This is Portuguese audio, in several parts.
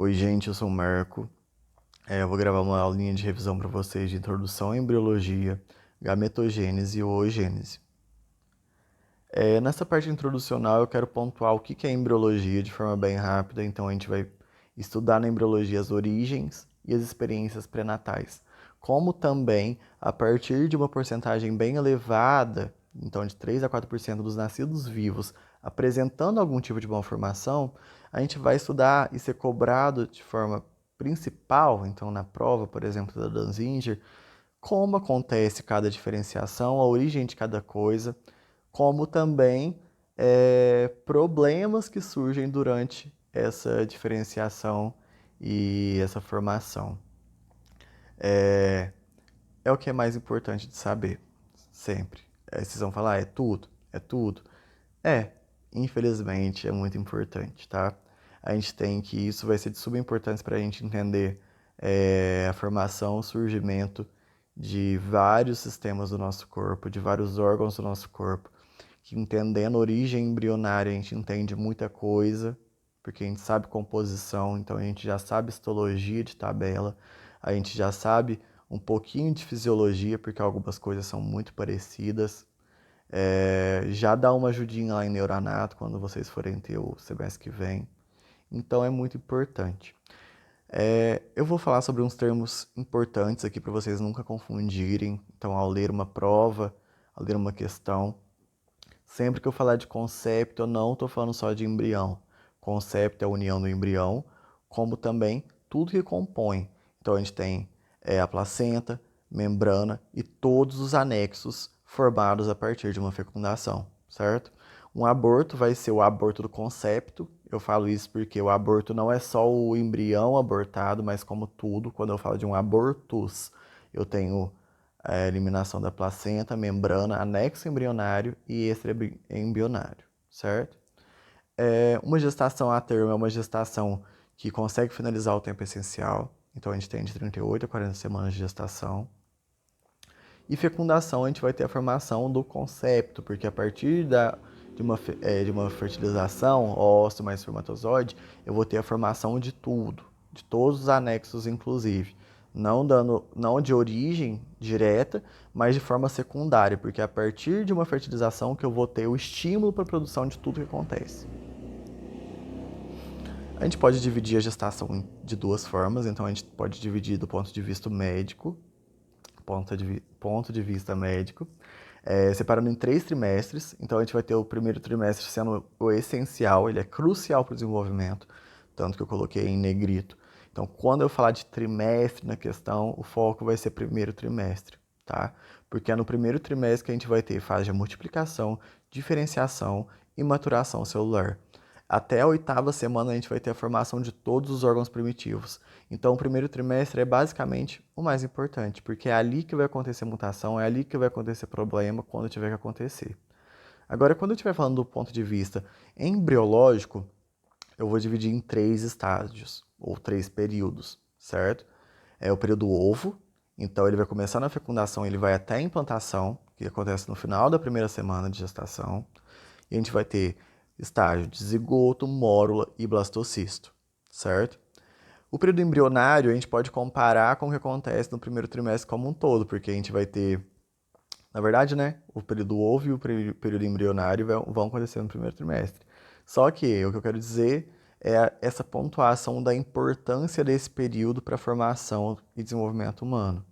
Oi, gente, eu sou o Marco. Eu vou gravar uma aulinha de revisão para vocês de introdução à embriologia, gametogênese e oogênese. Nessa parte introducional, eu quero pontuar o que é embriologia de forma bem rápida. Então, a gente vai estudar na embriologia as origens e as experiências pré-natais, como também, a partir de uma porcentagem bem elevada, então de 3 a 4% dos nascidos vivos apresentando algum tipo de malformação, a gente vai estudar e ser cobrado de forma principal, então na prova, por exemplo, da Danzinger, como acontece cada diferenciação, a origem de cada coisa, como também problemas que surgem durante essa diferenciação e essa formação. É, é o que é mais importante de saber, sempre. Vocês vão falar, é tudo? É tudo? É, infelizmente é muito importante, tá? A gente tem que, isso vai ser de suma importância para a gente entender a formação, o surgimento de vários sistemas do nosso corpo, de vários órgãos do nosso corpo, que entendendo a origem embrionária a gente entende muita coisa, porque a gente sabe composição, então a gente já sabe histologia de tabela, a gente já sabe um pouquinho de fisiologia, porque algumas coisas são muito parecidas. Já dá uma ajudinha lá em Neuranato quando vocês forem ter o semestre que vem. Então é muito importante. Eu vou falar sobre uns termos importantes aqui para vocês nunca confundirem. Então, ao ler uma prova, ao ler uma questão, sempre que eu falar de concepto, eu não estou falando só de embrião. Concepto é a união do embrião, como também tudo que compõe. Então a gente tem a placenta, membrana e todos os anexos formados a partir de uma fecundação, certo? Um aborto vai ser o aborto do concepto. Eu falo isso porque o aborto não é só o embrião abortado, mas como tudo, quando eu falo de um abortus, eu tenho a eliminação da placenta, membrana, anexo embrionário e extraembrionário, certo? Uma gestação a termo é uma gestação que consegue finalizar o tempo essencial, então a gente tem de 38 a 40 semanas de gestação. E fecundação, a gente vai ter a formação do concepto, porque a partir de uma fertilização, ósseo mais espermatozoide, eu vou ter a formação de tudo, de todos os anexos, inclusive. Não de origem direta, mas de forma secundária, porque é a partir de uma fertilização que eu vou ter o estímulo para a produção de tudo que acontece. A gente pode dividir a gestação de duas formas, então a gente pode dividir do ponto de vista médico, ponto de vista médico, separando em 3 trimestres. Então a gente vai ter o primeiro trimestre sendo o essencial, ele é crucial para o desenvolvimento, tanto que eu coloquei em negrito. Então quando eu falar de trimestre na questão, o foco vai ser primeiro trimestre, tá? Porque é no primeiro trimestre que a gente vai ter fase de multiplicação, diferenciação e maturação celular. Até a 8ª semana a gente vai ter a formação de todos os órgãos primitivos. Então, o primeiro trimestre é basicamente o mais importante, porque é ali que vai acontecer mutação, é ali que vai acontecer problema quando tiver que acontecer. Agora, quando eu estiver falando do ponto de vista embriológico, eu vou dividir em 3 estágios, ou 3 períodos, certo? É o período ovo, então ele vai começar na fecundação, ele vai até a implantação, que acontece no final da primeira semana de gestação. E a gente vai ter estágio de zigoto, mórula e blastocisto, certo? O período embrionário a gente pode comparar com o que acontece no primeiro trimestre como um todo, porque a gente vai ter, na verdade, né, o período ovo e o período embrionário vão acontecer no primeiro trimestre. Só que o que eu quero dizer é essa pontuação da importância desse período para a formação e desenvolvimento humano.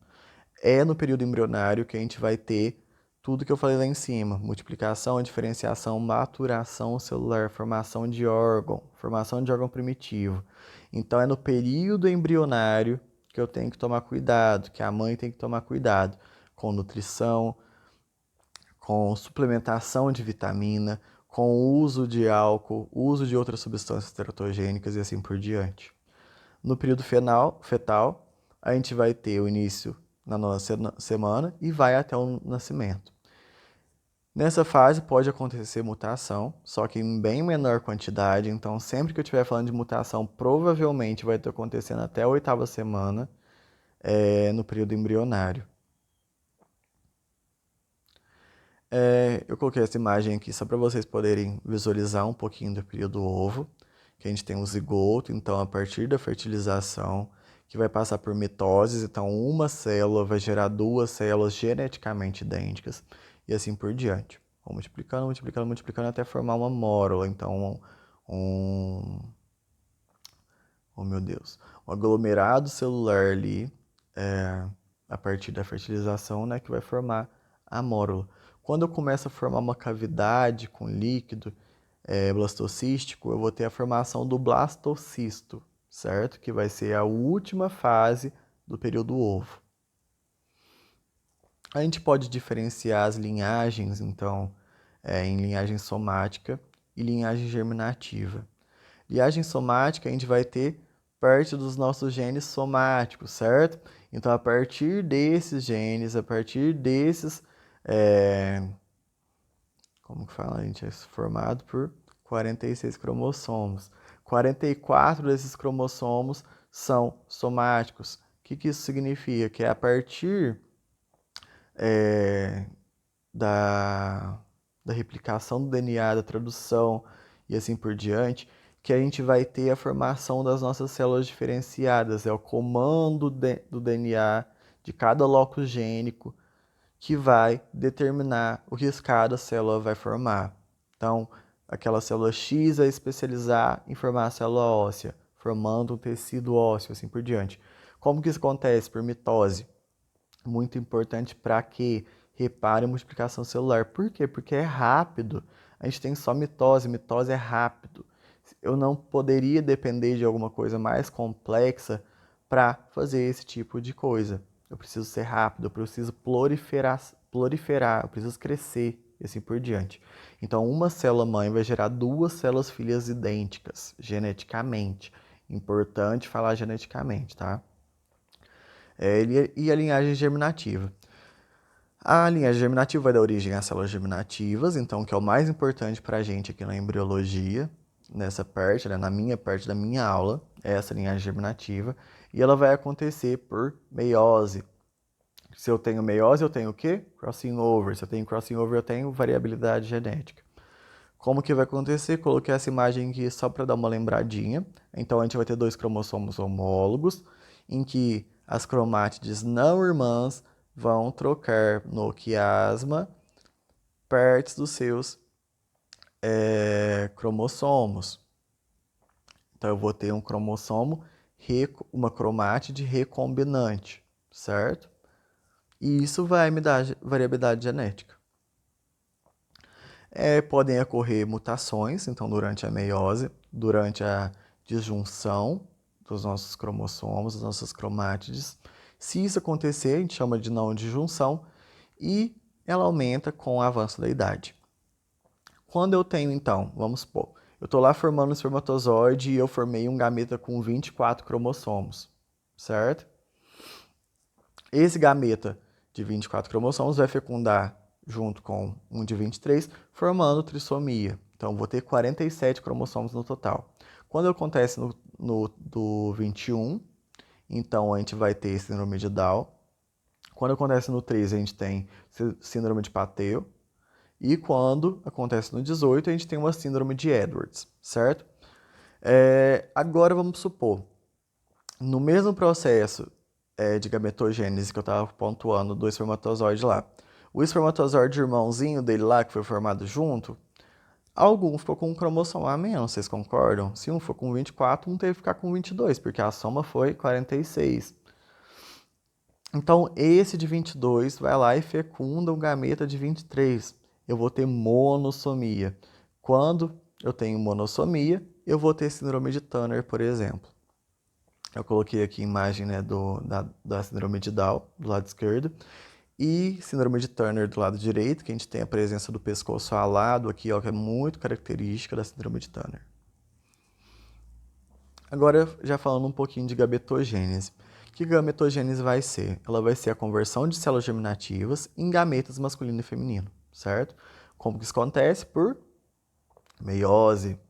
É no período embrionário que a gente vai ter tudo que eu falei lá em cima: multiplicação, diferenciação, maturação celular, formação de órgão primitivo. Então é no período embrionário que eu tenho que tomar cuidado, que a mãe tem que tomar cuidado com nutrição, com suplementação de vitamina, com o uso de álcool, uso de outras substâncias teratogênicas e assim por diante. No período fetal, a gente vai ter o início na 9ª semana e vai até o nascimento. Nessa fase pode acontecer mutação, só que em bem menor quantidade, então sempre que eu estiver falando de mutação, provavelmente vai estar acontecendo até a 8ª semana, no período embrionário. Eu coloquei essa imagem aqui só para vocês poderem visualizar um pouquinho do período ovo. que a gente tem o zigoto, então a partir da fertilização, que vai passar por mitose, então uma célula vai gerar duas células geneticamente idênticas, e assim por diante. Vou multiplicando, multiplicando, multiplicando até formar uma mórula, então oh meu Deus, um aglomerado celular ali, a partir da fertilização, né, que vai formar a mórula. Quando eu começo a formar uma cavidade com líquido blastocístico, eu vou ter a formação do blastocisto, certo? Que vai ser a última fase do período ovo. A gente pode diferenciar as linhagens, então, em linhagem somática e linhagem germinativa. Linhagem somática, a gente vai ter parte dos nossos genes somáticos, certo? Então, a partir desses genes, a partir desses, como que fala? A gente é formado por 46 cromossomos. 44 desses cromossomos são somáticos. O que isso significa? Que é a partir da, da replicação do DNA, da tradução e assim por diante, que a gente vai ter a formação das nossas células diferenciadas. É o comando do DNA de cada locus gênico que vai determinar o que cada célula vai formar. Então, aquela célula X vai especializar em formar a célula óssea, formando um tecido ósseo, assim por diante. Como que isso acontece? Por mitose. Muito importante para que repare a multiplicação celular. Por quê? Porque é rápido. A gente tem só mitose, mitose é rápido. Eu não poderia depender de alguma coisa mais complexa para fazer esse tipo de coisa. Eu preciso ser rápido, eu preciso proliferar, eu preciso crescer e assim por diante. Então, uma célula mãe vai gerar duas células filhas idênticas, geneticamente. Importante falar geneticamente, tá? E a linhagem germinativa. A linhagem germinativa vai dar origem às células germinativas, então, que é o mais importante para a gente aqui na embriologia, nessa parte, né, na minha parte da minha aula, é essa linhagem germinativa, e ela vai acontecer por meiose. Se eu tenho meiose, eu tenho o quê? Crossing over. Se eu tenho crossing over, eu tenho variabilidade genética. Como que vai acontecer? Coloquei essa imagem aqui só para dar uma lembradinha. Então, a gente vai ter dois cromossomos homólogos, em que as cromátides não irmãs vão trocar no quiasma partes dos seus cromossomos. Então, eu vou ter um cromossomo, uma cromátide recombinante, certo? E isso vai me dar variabilidade genética. Podem ocorrer mutações, então, durante a meiose, durante a disjunção dos nossos cromossomos, das nossas cromátides. Se isso acontecer, a gente chama de não disjunção e ela aumenta com o avanço da idade. Quando eu tenho, então, vamos supor, eu estou lá formando um espermatozoide e eu formei um gameta com 24 cromossomos, certo? Esse gameta de 24 cromossomos vai fecundar junto com um de 23, formando trissomia. Então, vou ter 47 cromossomos no total. Quando acontece do 21, então a gente vai ter síndrome de Down. Quando acontece no 13, a gente tem síndrome de Pateu. E quando acontece no 18, a gente tem uma síndrome de Edwards, certo? Agora vamos supor, no mesmo processo de gametogênese que eu estava pontuando do espermatozoide lá, o espermatozoide irmãozinho dele lá, que foi formado junto, algum ficou com um cromossomo a menos, vocês concordam? Se um for com 24, um teve que ficar com 22, porque a soma foi 46. Então, esse de 22 vai lá e fecunda um gameta de 23. Eu vou ter monossomia. Quando eu tenho monossomia, eu vou ter síndrome de Turner, por exemplo. Eu coloquei aqui a imagem, né, da síndrome de Down, do lado esquerdo, e síndrome de Turner do lado direito, que a gente tem a presença do pescoço alado aqui, ó, que é muito característica da síndrome de Turner. Agora, já falando um pouquinho de gametogênese. O que gametogênese vai ser? Ela vai ser a conversão de células germinativas em gametas masculino e feminino, certo? Como que isso acontece? Por meiose.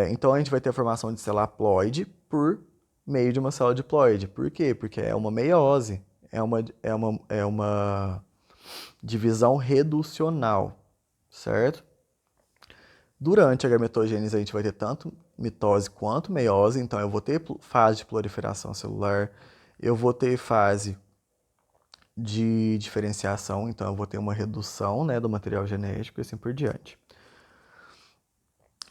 Então, a gente vai ter a formação de célula haploide por meio de uma célula diploide. Por quê? Porque é uma meiose. É uma divisão reducional, certo? Durante a gametogênese, a gente vai ter tanto mitose quanto meiose, então eu vou ter fase de proliferação celular, eu vou ter fase de diferenciação, então eu vou ter uma redução, né, do material genético e assim por diante.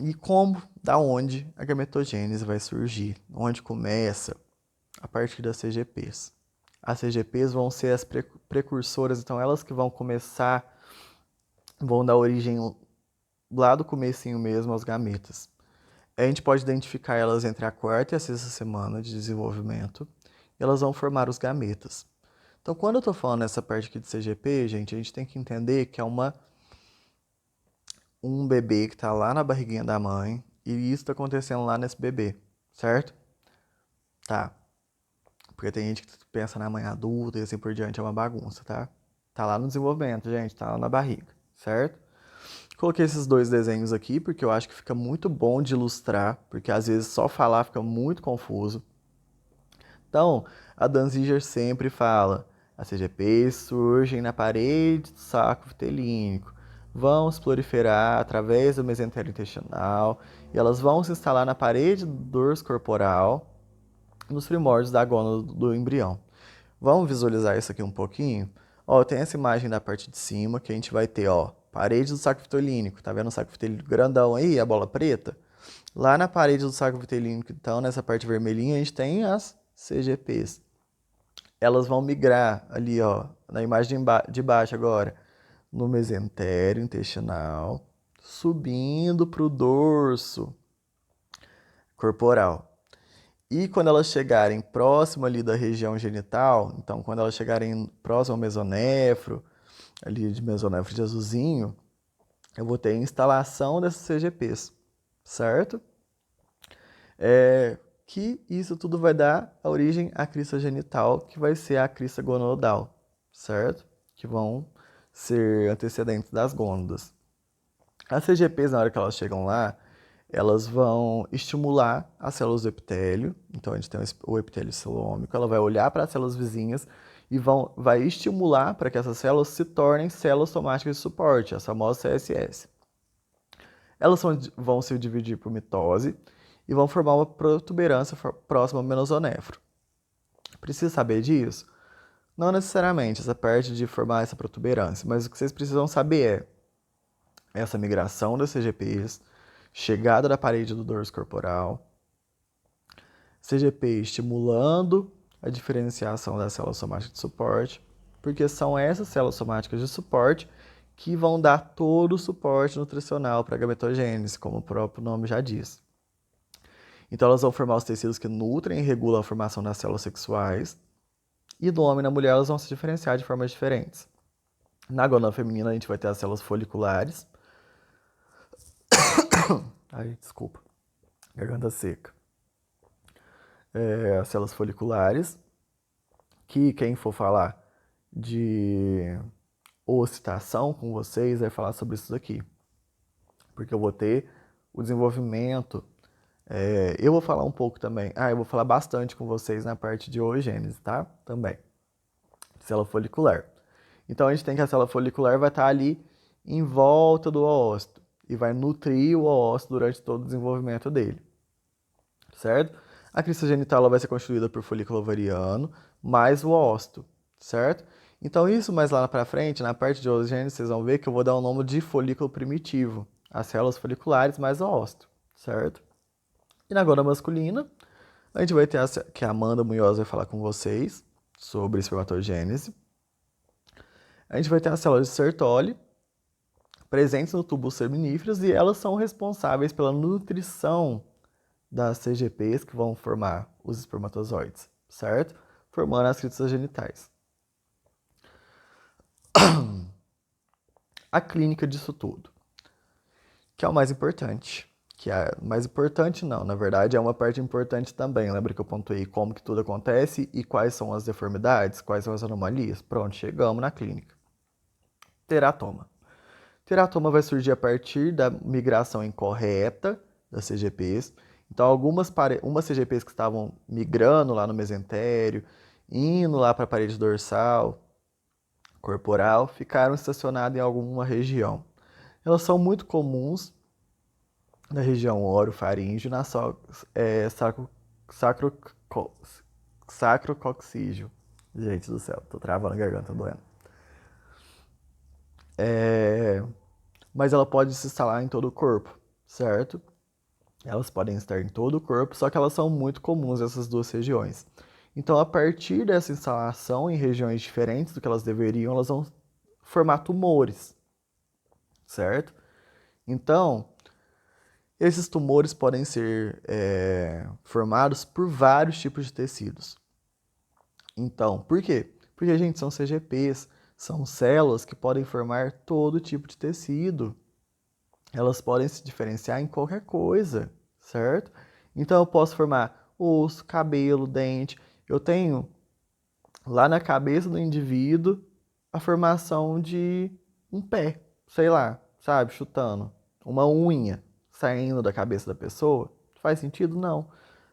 E como, da onde a gametogênese vai surgir? Onde começa? A partir das CGPs. As CGPs vão ser as precursoras, então elas que vão começar, vão dar origem lá do comecinho mesmo aos gametas. A gente pode identificar elas entre a quarta e a sexta semana de desenvolvimento, e elas vão formar os gametas. Então, quando eu estou falando nessa parte aqui de CGP, gente, a gente tem que entender que é um bebê que está lá na barriguinha da mãe, e isso está acontecendo lá nesse bebê, certo? Tá. Porque tem gente que pensa na mãe adulta e assim por diante, é uma bagunça, tá? Tá lá no desenvolvimento, gente, tá lá na barriga, certo? Coloquei esses dois desenhos aqui porque eu acho que fica muito bom de ilustrar, porque às vezes só falar fica muito confuso. Então, a Danziger sempre fala, as CGPs surgem na parede do saco vitelínico, vão se proliferar através do mesentério intestinal e elas vão se instalar na parede do dorso corporal, nos primórdios da gônada do embrião. Vamos visualizar isso aqui um pouquinho? Ó, tem essa imagem da parte de cima que a gente vai ter, ó, parede do saco vitolínico. Tá vendo o saco vitolínico grandão aí, a bola preta? Lá na parede do saco vitolínico, então, nessa parte vermelhinha, a gente tem as CGPs. Elas vão migrar ali, ó, na imagem de baixo agora, no mesentério intestinal, subindo para o dorso corporal. E quando elas chegarem próximo ali da região genital, então quando elas chegarem próximo ao mesonefro, ali de mesonefro de azulzinho, eu vou ter a instalação dessas CGPs, certo? Que isso tudo vai dar a origem à crista genital, que vai ser a crista gonodal, certo? Que vão ser antecedentes das gônadas. As CGPs, na hora que elas chegam lá, elas vão estimular as células do epitélio. Então, a gente tem o epitélio celômico, ela vai olhar para as células vizinhas e vai estimular para que essas células se tornem células somáticas de suporte, as famosas CSS. Elas vão se dividir por mitose e vão formar uma protuberância próxima ao menosonefro. Precisa saber disso? Não necessariamente essa parte de formar essa protuberância, mas o que vocês precisam saber é essa migração das CGPs, chegada da parede do dorso corporal, CGP estimulando a diferenciação das células somáticas de suporte, porque são essas células somáticas de suporte que vão dar todo o suporte nutricional para a gametogênese, como o próprio nome já diz. Então elas vão formar os tecidos que nutrem e regulam a formação das células sexuais, e no homem e na mulher elas vão se diferenciar de formas diferentes. Na gônada feminina a gente vai ter as células foliculares. Ai, desculpa. Garganta seca. As células foliculares, que quem for falar de ocitação com vocês vai falar sobre isso daqui. Porque eu vou ter o desenvolvimento. Eu vou falar um pouco também. Eu vou falar bastante com vocês na parte de oogênese, tá? Também. Célula folicular. Então a gente tem que a célula folicular vai estar ali em volta do oócito e vai nutrir o oócito durante todo o desenvolvimento dele. Certo? A crista genital ela vai ser constituída por folículo ovariano mais o oócito, certo? Então isso mais lá pra frente, na parte de oogênese, vocês vão ver que eu vou dar o nome de folículo primitivo, as células foliculares mais o oócito, certo? E na gônada masculina, a gente vai ter que a Amanda Munhoz vai falar com vocês sobre espermatogênese. A gente vai ter as células de Sertoli, presentes no túbulo seminíferos, e elas são responsáveis pela nutrição das CGPs que vão formar os espermatozoides, certo? Formando as cristas genitais. A clínica disso tudo, que é o mais importante. Que é mais importante não, na verdade é uma parte importante também. Lembra que eu pontuei como que tudo acontece e quais são as deformidades, quais são as anomalias? Pronto, chegamos na clínica. Teratoma. Teratoma vai surgir a partir da migração incorreta das CGPs. Então, umas CGPs que estavam migrando lá no mesentério, indo lá para a parede dorsal, corporal, ficaram estacionadas em alguma região. Elas são muito comuns na região orofaríngeo, na sacro, sacrococcígeo. Gente do céu, tô travando a garganta, doendo. Mas ela pode se instalar em todo o corpo, certo? Elas podem estar em todo o corpo, só que elas são muito comuns essas duas regiões. Então, a partir dessa instalação em regiões diferentes do que elas deveriam, elas vão formar tumores, certo? Então, esses tumores podem ser formados por vários tipos de tecidos. Então, por quê? Porque, gente, são CGPs, são células que podem formar todo tipo de tecido. Elas podem se diferenciar em qualquer coisa, certo? Então, eu posso formar osso, cabelo, dente. Eu tenho lá na cabeça do indivíduo a formação de um pé, sei lá, sabe, chutando, uma unha saindo da cabeça da pessoa. Faz sentido? Não.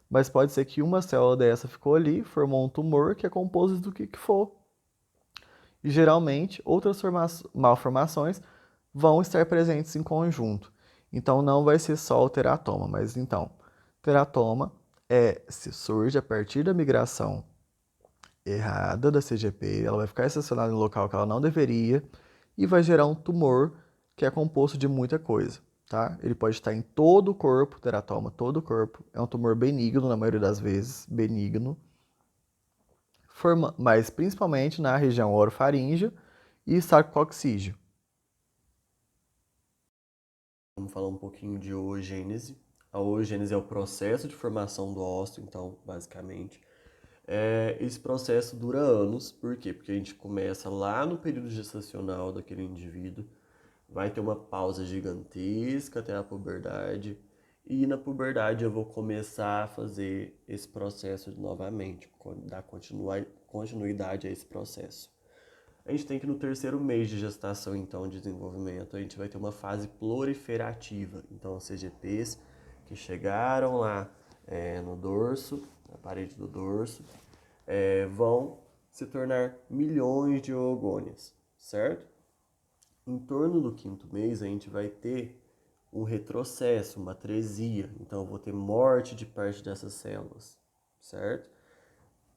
Mas pode ser que uma célula dessa ficou ali, formou um tumor que é composto do que for. E geralmente outras malformações vão estar presentes em conjunto. Então não vai ser só o teratoma, mas então, teratoma se surge a partir da migração errada da CGP, ela vai ficar estacionada em um local que ela não deveria e vai gerar um tumor que é composto de muita coisa, tá? Ele pode estar em todo o corpo, teratoma, todo o corpo. É um tumor benigno na maioria das vezes, benigno, mas principalmente na região orofaríngea e sarcoccígeo. Vamos falar um pouquinho de oogênese. A oogênese é o processo de formação do ósseo, então, basicamente. Esse processo dura anos, por quê? Porque a gente começa lá no período gestacional daquele indivíduo, vai ter uma pausa gigantesca até a puberdade, e na puberdade eu vou começar a fazer esse processo novamente, dar continuidade a esse processo. A gente tem que no terceiro mês de gestação, então, de desenvolvimento, a gente vai ter uma fase proliferativa. Então, os CGPs que chegaram lá no dorso, na parede do dorso, vão se tornar milhões de oogônios, certo? Em torno do quinto mês, a gente vai ter um retrocesso, uma atresia. Então, eu vou ter morte de parte dessas células, certo?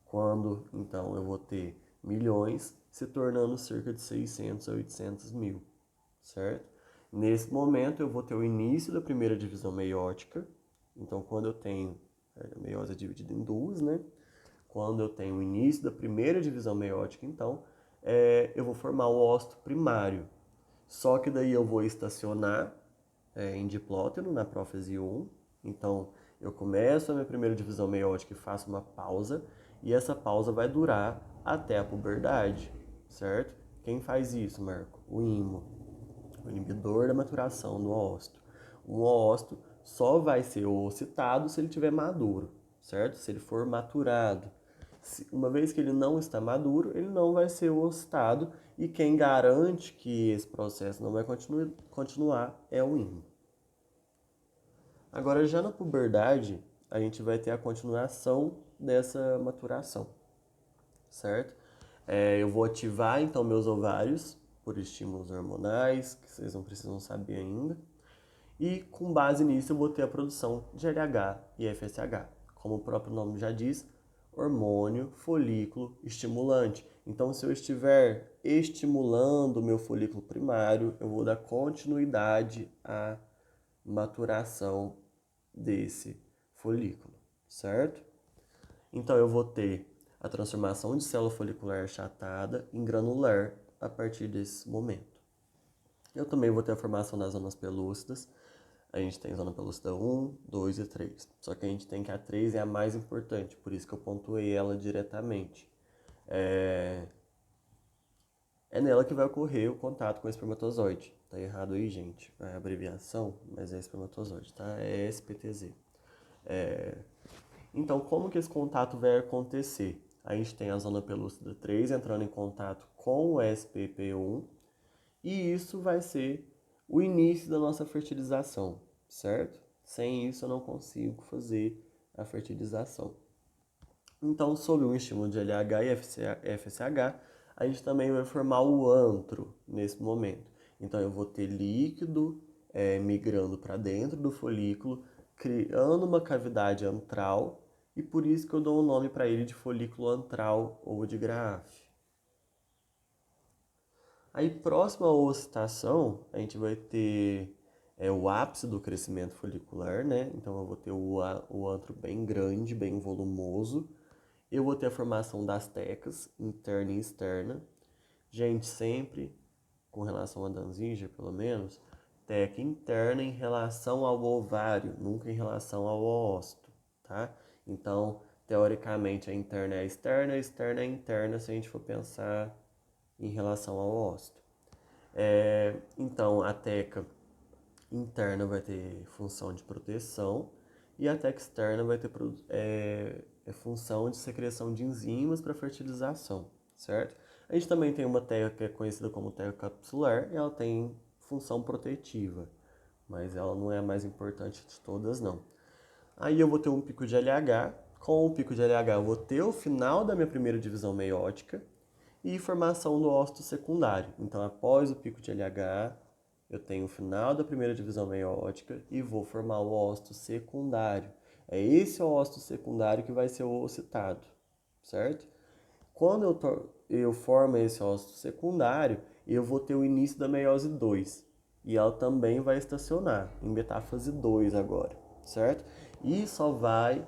Quando, então, eu vou ter milhões se tornando cerca de 600 a 800 mil, certo? Nesse momento, eu vou ter o início da primeira divisão meiótica. Então, quando eu tenho, a meiose é dividida em duas, né? Quando eu tenho o início da primeira divisão meiótica, então, eu vou formar o ósito primário. Só que daí eu vou estacionar em diplóteno, na prófise 1. Então, eu começo a minha primeira divisão meiótica e faço uma pausa, e essa pausa vai durar até a puberdade, certo? Quem faz isso, Marco? O IMO, o inibidor da maturação do ósito. Um ósito só vai ser oocitado se ele estiver maduro, certo? Se ele for maturado. Uma vez que ele não está maduro, ele não vai ser oocitado, e quem garante que esse processo não vai continuar é o IMO. Agora, já na puberdade, a gente vai ter a continuação dessa maturação, certo? Eu vou ativar, então, meus ovários por estímulos hormonais, que vocês não precisam saber ainda. E, com base nisso, eu vou ter a produção de LH e FSH. Como o próprio nome já diz, hormônio, folículo, estimulante. Então, se eu estiver estimulando o meu folículo primário, eu vou dar continuidade à maturação desse folículo, certo? Então eu vou ter a transformação de célula folicular achatada em granular a partir desse momento. Eu também vou ter a formação das zonas pelúcidas. A gente tem zona pelúcida 1, 2 e 3. Só que a gente tem que a 3 é a mais importante, por isso que eu pontuei ela diretamente. É nela que vai ocorrer o contato com o espermatozoide. Tá errado aí, gente. É a abreviação, mas é espermatozoide, tá? É SPTZ. Então, como que esse contato vai acontecer? A gente tem a zona pelúcida 3 entrando em contato com o SPP1, e isso vai ser o início da nossa fertilização, certo? Sem isso eu não consigo fazer a fertilização. Então, sob o estímulo de LH e FSH, a gente também vai formar o antro nesse momento. Então, eu vou ter líquido migrando para dentro do folículo, criando uma cavidade antral, e por isso que eu dou o nome para ele de folículo antral ou de Graafi. Aí, próximo à ocitação, a gente vai ter o ápice do crescimento folicular, né? Então, eu vou ter o antro bem grande, bem volumoso. Eu vou ter a formação das tecas, interna e externa. Gente, sempre, com relação a Danziger, pelo menos, teca interna em relação ao ovário, nunca em relação ao ósito, tá? Então, teoricamente, a interna é a externa é a interna, se a gente for pensar em relação ao ósito. Então, a teca interna vai ter função de proteção e a teca externa vai ter função de secreção de enzimas para fertilização, certo? A gente também tem uma teca que é conhecida como teca capsular e ela tem função protetiva, mas ela não é a mais importante de todas, não. Aí eu vou ter um pico de LH, com o pico de LH eu vou ter o final da minha primeira divisão meiótica e formação do ósito secundário. Então, após o pico de LH, eu tenho o final da primeira divisão meiótica e vou formar o ósito secundário. É esse ósito secundário que vai ser o ocitado, certo? Quando eu formo esse ósito secundário, eu vou ter o início da meiose 2. E ela também vai estacionar em metáfase 2 agora, certo? E só vai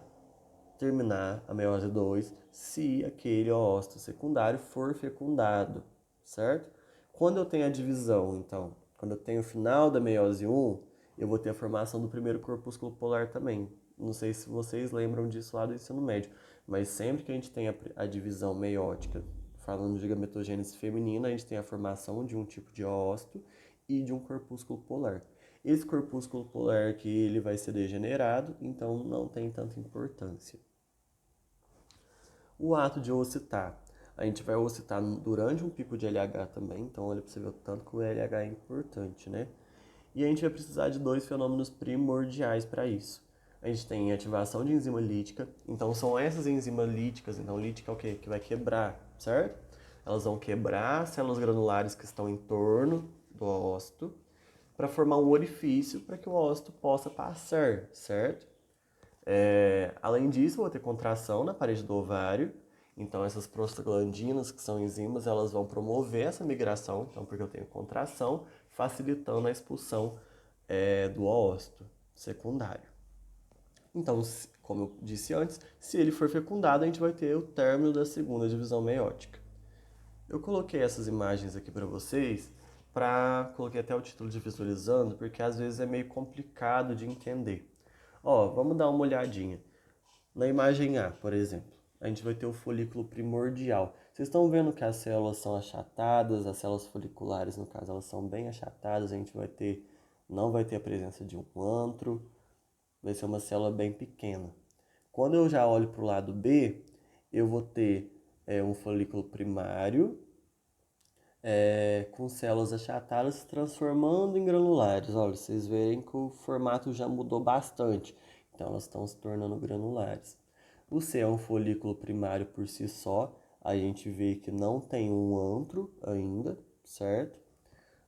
terminar a meiose 2 se aquele ósito secundário for fecundado, certo? Quando eu tenho a divisão, então, quando eu tenho o final da meiose 1, eu vou ter a formação do primeiro corpúsculo polar também. Não sei se vocês lembram disso lá do ensino médio, mas sempre que a gente tem a divisão meiótica, falando de gametogênese feminina, a gente tem a formação de um tipo de ósito e de um corpúsculo polar. Esse corpúsculo polar que ele vai ser degenerado, então não tem tanta importância. O ato de ocitar. A gente vai ocitar durante um pico de LH também, então olha para você ver o tanto que o LH é importante, né? E a gente vai precisar de dois fenômenos primordiais para isso. A gente tem ativação de enzima lítica, então são essas enzimas líticas, então lítica é o quê? Que vai quebrar, certo? Elas vão quebrar as células granulares que estão em torno do ósito para formar um orifício para que o ósito possa passar, certo? Além disso, eu vou ter contração na parede do ovário. Então, essas prostaglandinas, que são enzimas, elas vão promover essa migração, então, porque eu tenho contração, facilitando a expulsão do ósito secundário. Então, como eu disse antes, se ele for fecundado, a gente vai ter o término da segunda divisão meiótica. Eu coloquei essas imagens aqui para vocês, coloquei até o título de visualizando, porque às vezes é meio complicado de entender. Ó, vamos dar uma olhadinha. Na imagem A, por exemplo, a gente vai ter o folículo primordial. Vocês estão vendo que as células são achatadas, as células foliculares, no caso, elas são bem achatadas, não vai ter a presença de um antro, vai ser uma célula bem pequena. Quando eu já olho para o lado B, eu vou ter um folículo primário, com células achatadas se transformando em granulares. Olha, vocês verem que o formato já mudou bastante. Então, elas estão se tornando granulares. O C é um folículo primário por si só. A gente vê que não tem um antro ainda, certo?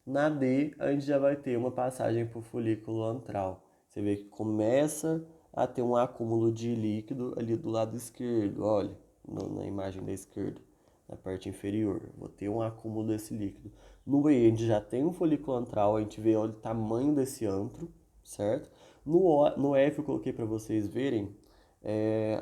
Na D, a gente já vai ter uma passagem para o folículo antral. Você vê que começa a ter um acúmulo de líquido ali do lado esquerdo. Olha, na imagem da esquerda, na parte inferior. Vou ter um acúmulo desse líquido. No E, a gente já tem um folículo antral. A gente vê olha, o tamanho desse antro, certo? No F, eu coloquei para vocês verem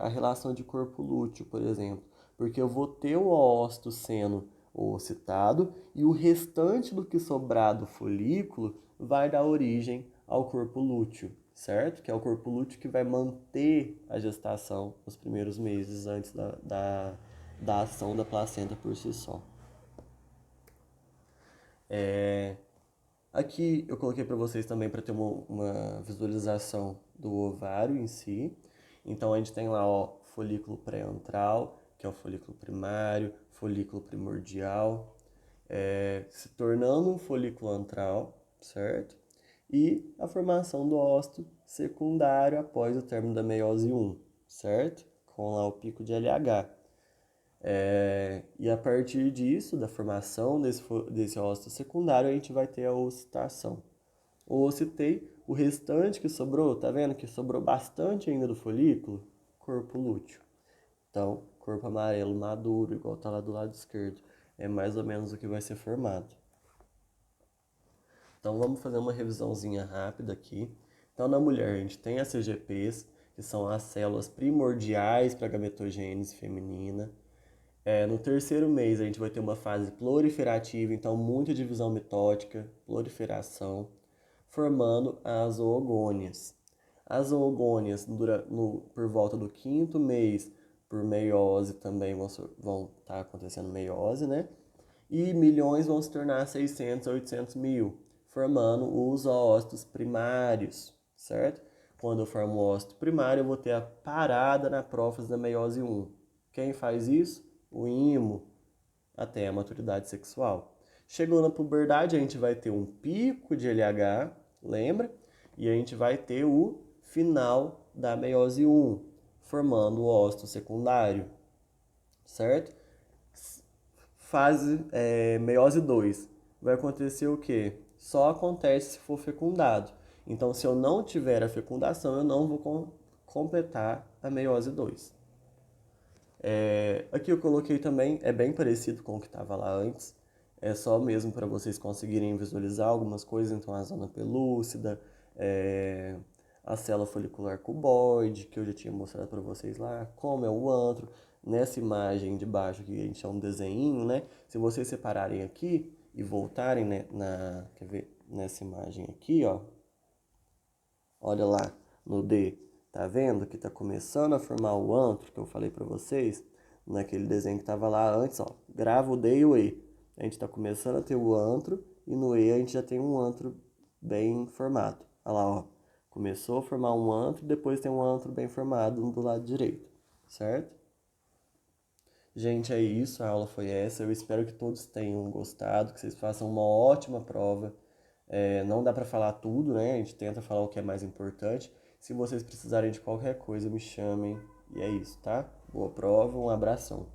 a relação de corpo lúteo, por exemplo. Porque eu vou ter o ósito sendo ocitado e o restante do que sobrar do folículo vai dar origem ao corpo lúteo, certo? Que é o corpo lúteo que vai manter a gestação nos primeiros meses antes da ação da placenta por si só. Aqui eu coloquei para vocês também para ter uma visualização do ovário em si. Então a gente tem lá ó, folículo pré-antral, que é o folículo primário, folículo primordial, se tornando um folículo antral, certo? E a formação do ósito secundário após o término da meiose 1, certo? Com lá o pico de LH. E a partir disso, da formação desse ósito secundário, a gente vai ter a ocitação. Oocitei, o restante que sobrou, tá vendo que sobrou bastante ainda do folículo? Corpo lúteo. Então, corpo amarelo maduro, igual tá lá do lado esquerdo, é mais ou menos o que vai ser formado. Então, vamos fazer uma revisãozinha rápida aqui. Então, na mulher, a gente tem as CGPs, que são as células primordiais para a gametogênese feminina. No terceiro mês, a gente vai ter uma fase proliferativa, então muita divisão mitótica, proliferação, formando as oogônias. As oogônias, por volta do quinto mês, por meiose também vão estar acontecendo meiose, né? E milhões vão se tornar 600 a 800 mil, formando os ócitos primários, certo? Quando eu formo o ócito primário, eu vou ter a parada na prófase da meiose 1. Quem faz isso? O imo, até a maturidade sexual. Chegou na puberdade, a gente vai ter um pico de LH, lembra? E a gente vai ter o final da meiose 1, formando o ócito secundário, certo? Fase meiose 2. Vai acontecer o quê? Só acontece se for fecundado. Então, se eu não tiver a fecundação, eu não vou completar a meiose 2. Aqui eu coloquei também, é bem parecido com o que estava lá antes. É só mesmo para vocês conseguirem visualizar algumas coisas. Então, a zona pelúcida, a célula folicular cuboide, que eu já tinha mostrado para vocês lá, como é o antro. Nessa imagem de baixo que a gente chama um desenho, né? Se vocês separarem aqui e voltarem, né, quer ver, nessa imagem aqui, ó. Olha lá no D, tá vendo que tá começando a formar o antro que eu falei para vocês? Naquele desenho que tava lá antes, ó. Grava o D e o E. A gente tá começando a ter o antro e no E a gente já tem um antro bem formado. Olha lá, ó. Começou a formar um antro, depois tem um antro bem formado do lado direito, certo? Gente, é isso, a aula foi essa. Eu espero que todos tenham gostado, que vocês façam uma ótima prova. Não dá para falar tudo, né? A gente tenta falar o que é mais importante. Se vocês precisarem de qualquer coisa, me chamem. E é isso, tá? Boa prova, um abração.